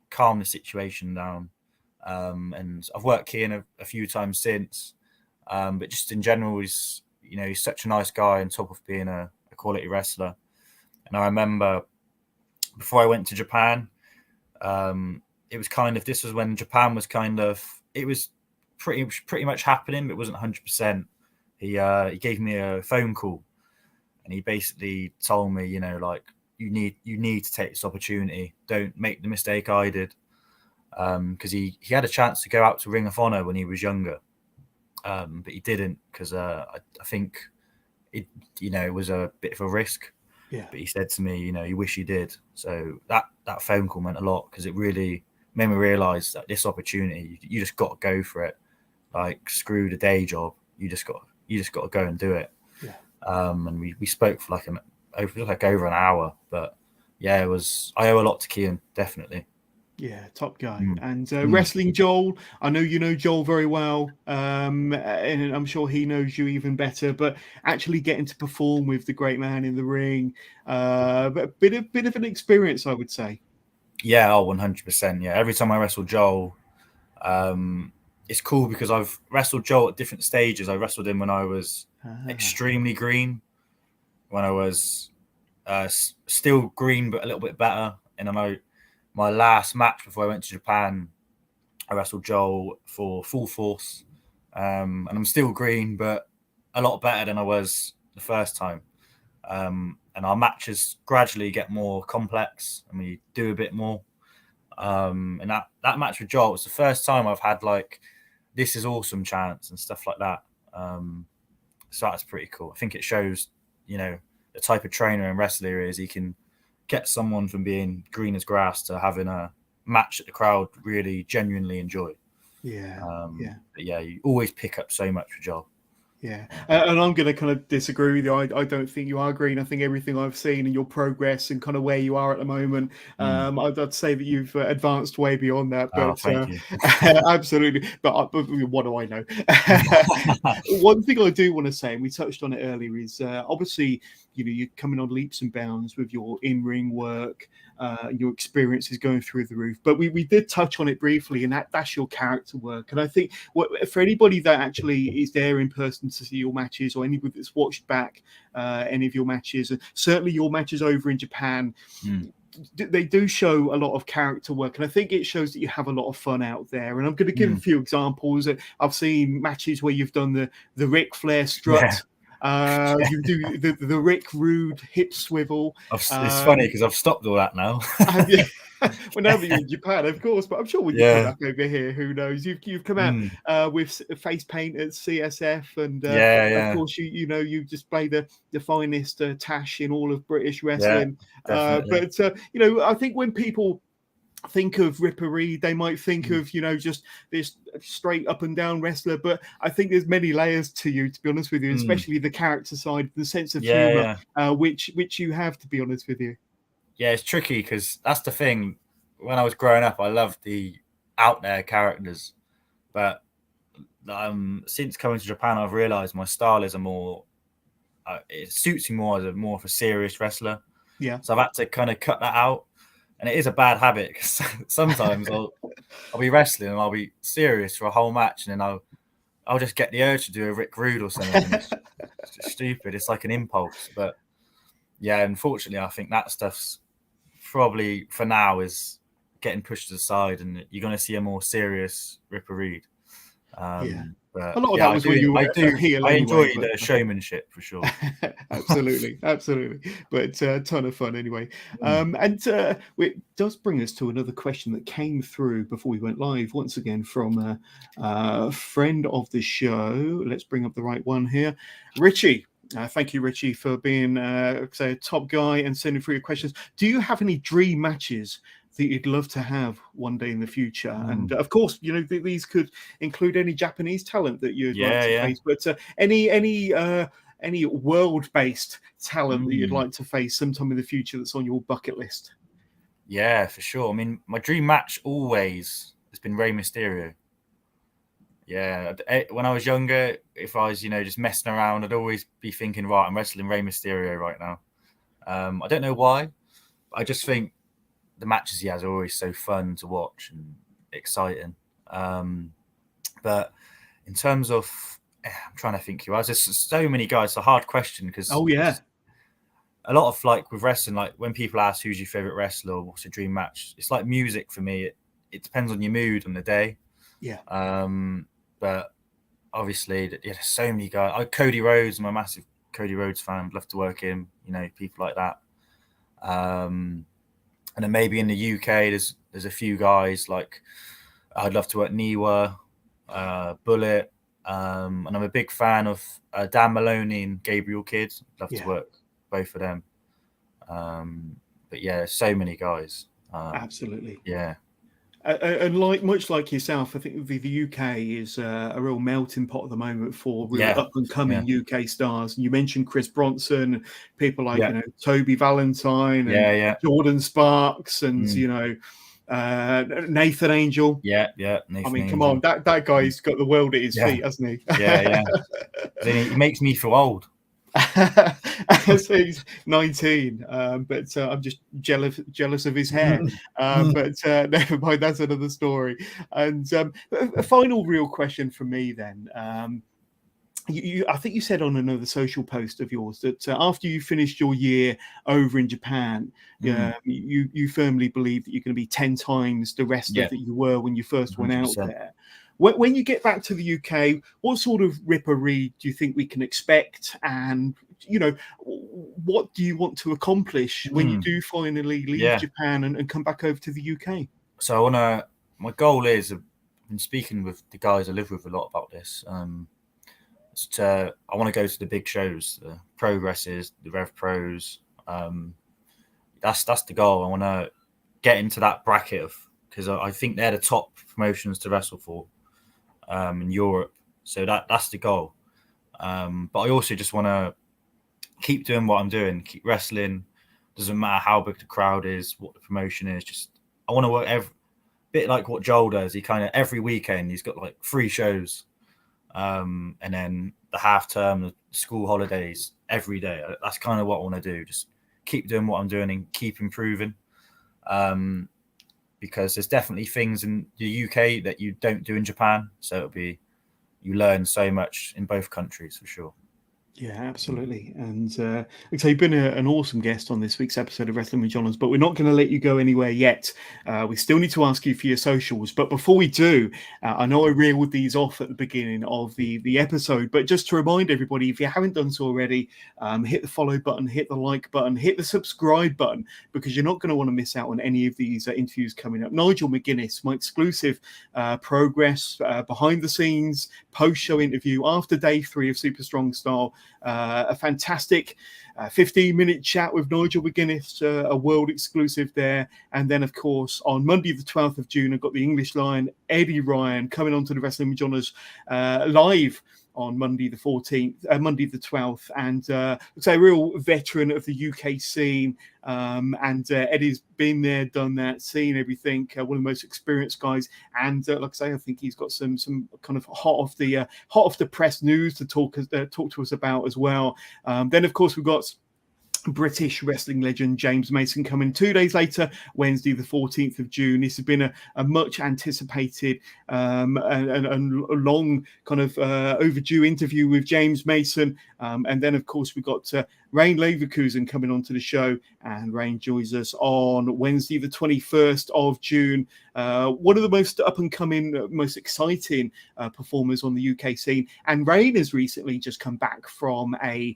calm the situation down. And I've worked Kian a few times since, but just in general, he's such a nice guy on top of being a quality wrestler. And I remember before I went to Japan, it was this was when Japan was it was pretty much happening, but it wasn't 100%. He gave me a phone call, and he basically told me, you need to take this opportunity. Don't make the mistake I did, because he had a chance to go out to Ring of Honor when he was younger, but he didn't because I think it was a bit of a risk. Yeah. But he said to me, he wish he did. So that phone call meant a lot because it really made me realize that this opportunity, you just got to go for it. Like, screw the day job. You just got to go and do it. Yeah. And we spoke for over an hour, but I owe a lot to Kian, definitely. Yeah, top guy. And wrestling Joel, I know you know Joel very well, and I'm sure he knows you even better. But actually getting to perform with the great man in the ring, but a bit of an experience, I would say. Yeah, 100%. Yeah, every time I wrestle Joel, it's cool because I've wrestled Joel at different stages. I wrestled him when I was extremely green, when I was still green but a little bit better, and then my last match before I went to Japan, I wrestled Joel for Full Force, and I'm still green, but a lot better than I was the first time. And our matches gradually get more complex, and we do a bit more. And that match with Joel was the first time I've had this is awesome chants and stuff like that. So that's pretty cool. I think it shows, the type of trainer and wrestler he is. He can get someone from being green as grass to having a match that the crowd really genuinely enjoy. But you always pick up so much with Joel. Yeah, and I'm going to kind of disagree with you. I don't think you are green. I think everything I've seen and your progress and kind of where you are at the moment, I'd say that you've advanced way beyond that. But thank you. Absolutely. But what do I know? One thing I do want to say, and we touched on it earlier, is obviously, you're coming on leaps and bounds with your in-ring work. Your experience is going through the roof, but we did touch on it briefly, and that's your character work. And I think for anybody that actually is there in person to see your matches, or anybody that's watched back any of your matches, and certainly your matches over in Japan, they do show a lot of character work, and I think it shows that you have a lot of fun out there. And I'm going to give a few examples. I've seen matches where you've done the Ric Flair strut. Yeah. You do the Rick Rude hip swivel. It's funny because I've stopped all that now. Well, now that you're in Japan, of course, but I'm sure when you come back over here, who knows? You've come out with face paint at CSF, and of course you display the finest tash in all of British wrestling. But I think when people think of Ripper, they might think of just this straight up and down wrestler, but I think there's many layers to you, to be honest with you, especially the character side, the sense of humor, which you have, to be honest with you. Yeah, it's tricky because that's the thing. When I was growing up, I loved the out there characters, but since coming to Japan, I've realized my style is it suits me more as more of a serious wrestler. Yeah, so I've had to kind of cut that out. And it is a bad habit because sometimes I'll be wrestling and I'll be serious for a whole match, and then I'll just get the urge to do a Rick Rude or something. And it's just stupid. It's like an impulse. But yeah, unfortunately, I think that stuff's probably for now is getting pushed to the side, and you're going to see a more serious Ripper Reed. But a lot of that was when you were heel I enjoy anyway, the showmanship for sure. absolutely. But a ton of fun anyway. It does bring us to another question that came through before we went live, once again from a friend of the show. Let's bring up the right one here. Richie. Thank you, Richie, for being a top guy and sending through your questions. Do you have any dream matches that you'd love to have one day in the future? And of course, these could include any Japanese talent that you'd like to face, but any world-based talent that you'd like to face sometime in the future that's on your bucket list. Yeah, for sure. I mean, my dream match always has been Rey Mysterio. Yeah, when I was younger, if I was, just messing around, I'd always be thinking, right, I'm wrestling Rey Mysterio right now. I don't know why, but I just think the matches he has are always so fun to watch and exciting. But in terms of, I'm trying to think who else. There's so many guys. It's a hard question because a lot of with wrestling, when people ask who's your favorite wrestler or what's your dream match, it's like music for me. It depends on your mood on the day. Yeah. But obviously, there's so many guys. Cody Rhodes, I'm a massive Cody Rhodes fan. Love to work him. People like that. And then maybe in the UK, there's a few guys I'd love to work Niwa, Bullet, and I'm a big fan of Dan Maloney and Gabriel Kidd. Love to work both of them. But yeah, so many guys. Absolutely. Yeah. And much like yourself, I think the UK is a real melting pot at the moment for real up and coming UK stars. And you mentioned Chris Bronson, people like Toby Valentine and Jordan Sparks, and Nathan Angel. Yeah. Nathan Angel. Come on, that guy's got the world at his feet, hasn't he? Yeah. He makes me feel old. So he's 19, but I'm just jealous of his hair. But never mind, that's another story. And a final real question from me then. I think you said on another social post of yours that after you finished your year over in Japan, you firmly believe that you're going to be 10 times the wrestler that you were when you first went out there. When you get back to the UK, what sort of Ripper Reed do you think we can expect? And, what do you want to accomplish when you do finally leave Japan and come back over to the UK? So my goal is, I've been speaking with the guys I live with a lot about this. I want to go to the big shows, the Progresses, the Rev Pros. That's the goal. I want to get into that bracket because I think they're the top promotions to wrestle for in Europe. So that's the goal. But I also just want to keep doing what I'm doing, keep wrestling. Doesn't matter how big the crowd is, what the promotion is. Just I want to work every bit like what Joel does. He kind of every weekend he's got 3 shows, and then the half term, the school holidays, every day. That's kind of what I want to do. Just keep doing what I'm doing and keep improving. Because there's definitely things in the UK that you don't do in Japan. So you learn so much in both countries for sure. Yeah, absolutely. And so you've been an awesome guest on this week's episode of Wrestling with Johners, but we're not going to let you go anywhere yet. We still need to ask you for your socials. But before we do, I know I reeled these off at the beginning of the episode, but just to remind everybody, if you haven't done so already, hit the follow button, hit the like button, hit the subscribe button, because you're not going to want to miss out on any of these interviews coming up. Nigel McGuinness, my exclusive Progress behind the scenes post-show interview after day 3 of Super Strong Style. A fantastic 15-minute chat with Nigel McGuinness, a world exclusive there. And then, of course, on Monday, the 12th of June, I've got the English Lion, Eddie Ryan, coming on to the Wrestling with Johners live on Monday the 14th, Monday the 12th, and a real veteran of the UK scene. And Eddie's been there, done that, seen everything. One of the most experienced guys, and like I say, I think he's got some kind of hot off the press news to talk to us about as well. Then, of course, we've got British wrestling legend James Mason coming 2 days later, Wednesday, the 14th of June. This has been a much anticipated and a long kind of overdue interview with James Mason. And then, of course, we've got Rain Leverkusen coming onto the show, and Rain joins us on Wednesday, the 21st of June. One of the most up-and-coming, most exciting performers on the UK scene. And Rain has recently just come back from a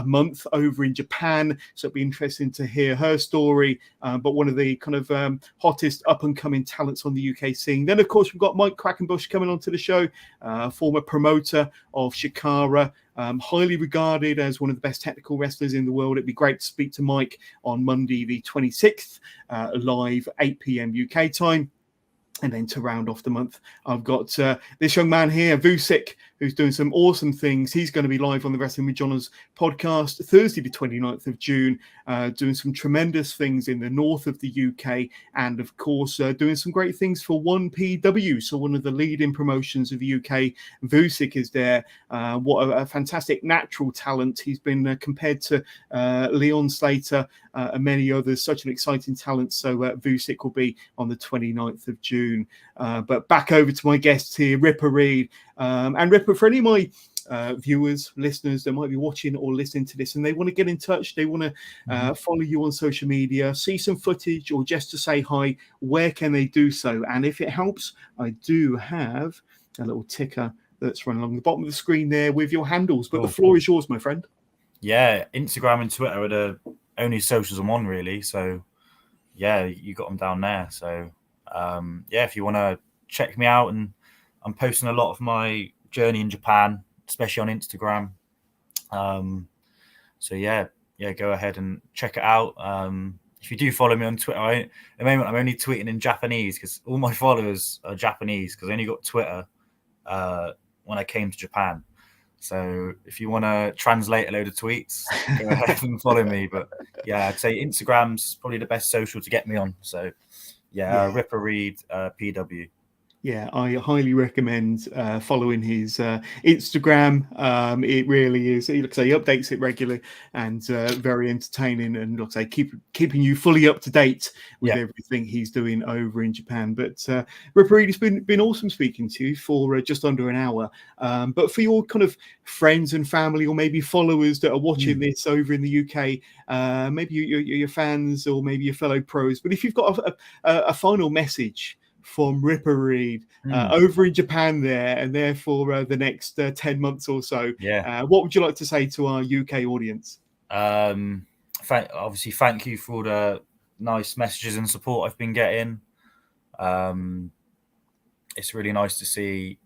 month over in Japan, so it'll be interesting to hear her story. But one of the kind of hottest up-and-coming talents on the UK scene. Then, of course, we've got Mike Quackenbush coming onto the show, former promoter of Shikara, highly regarded as one of the best technical wrestlers in the world. It'd be great to speak to Mike on Monday, the 26th, live 8 p.m. UK time. And then to round off the month, I've got this young man here, Vusic, who's doing some awesome things. He's going to be live on the Wrestling with Johners podcast Thursday, the 29th of June, doing some tremendous things in the north of the UK. And, of course, doing some great things for 1PW, so one of the leading promotions of the UK. Vusic is there. What a fantastic natural talent. He's been compared to Leon Slater and many others. Such an exciting talent. So Vusic will be on the 29th of June. But back over to my guests here, Ripper Reed. And Ripper, for any of my viewers, listeners that might be watching or listening to this and they want to get in touch, they want to follow you on social media, see some footage, or just to say hi, where can they do so? And if it helps, I do have a little ticker that's running along the bottom of the screen there with your handles. But the floor is yours, my friend. Yeah, Instagram and Twitter are the only socials I'm on, really. So, yeah, you got them down there. So, yeah, if you want to check me out, and I'm posting a lot of my journey in Japan, especially on Instagram. So yeah, go ahead and check it out. If you do follow me on Twitter, at the moment I'm only tweeting in Japanese because all my followers are Japanese, because I only got Twitter when I came to Japan. So if you want to translate a load of tweets, go ahead and follow me. But yeah, I'd say Instagram's probably the best social to get me on. So yeah. Ripper Reed, PW. Yeah, I highly recommend following his Instagram. It really is. Like I say, he updates it regularly and very entertaining, and like I say, keeping you fully up to date with everything he's doing over in Japan. But Ripper Reed, it's been awesome speaking to you for just under an hour. But for your kind of friends and family, or maybe followers that are watching this over in the UK, maybe your fans or maybe your fellow pros. But if you've got a final message from Ripper Reed over in Japan there, and there for the next 10 months or so, what would you like to say to our UK audience? Obviously, thank you for all the nice messages and support I've been getting. It's really nice to see,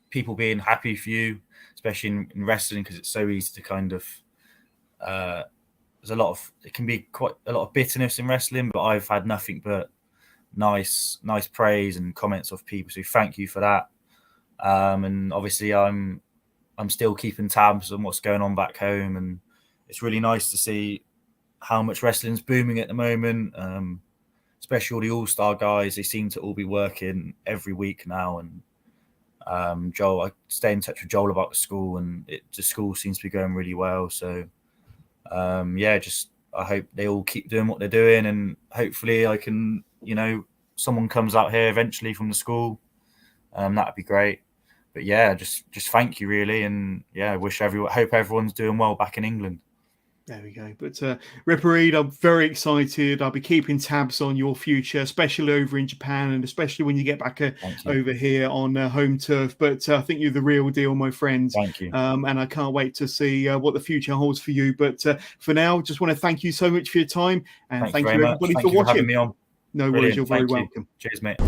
people being happy for you, especially in wrestling, because it's so easy to kind of it can be quite a lot of bitterness in wrestling, but I've had nothing but nice praise and comments of people, so thank you for that. And obviously I'm still keeping tabs on what's going on back home, and it's really nice to see how much wrestling's booming at the moment, especially all the all-star guys. They seem to all be working every week now, and Joel, I stay in touch with Joel about the school, and the school seems to be going really well. So I hope they all keep doing what they're doing, and hopefully I can, someone comes out here eventually from the school. That'd be great. But yeah, just thank you really, and hope everyone's doing well back in England. There we go. But Ripper Reed, I'm very excited. I'll be keeping tabs on your future, especially over in Japan, and especially when you get back over here on home turf. But I think you're the real deal, my friend. Thank you. And I can't wait to see what the future holds for you. But for now, just want to thank you so much for your time, and thank you everybody for watching. Having me on. No worries, you're very welcome. Cheers, mate.